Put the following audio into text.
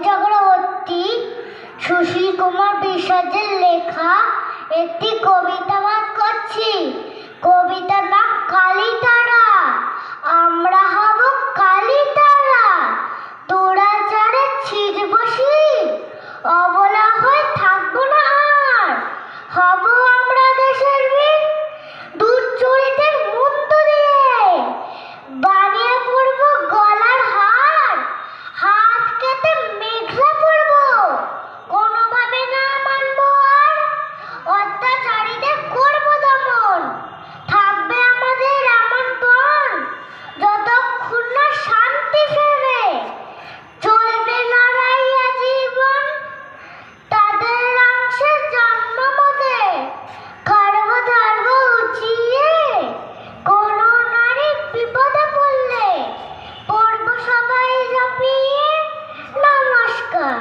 চক্রবর্তী সুশীল কুমার বিশ্বাসের লেখা একটি কবিতা পাঠ করছি। কবিতার নাম কালীতারা। আমরা হব কালীতারা, তোরা চারে ছিড়ব শির, অবলা হয়ে থাকবো না আর, হব আমরা দেশের বীর। দুর্চরিতের মুন্দ দিয়ে বানিয়ে পড়ব গলার হার, হাত কেটে মেঘলা পড়ব, কোনোভাবে না মানব আর, অত্যাচারীদের করব দমন, থাকবে আমাদের এমন পণ যতক্ষণ না শান্তি ফেরে, চলবে লড়াই আজীবন তাদের অংশের জন্ম মতে, খর্ব ধর্ব উঁচিয়ে কোনো নারী বিপদে পড়লে পড়ব সবাই ঝাঁপিয়ে। নমস্কার।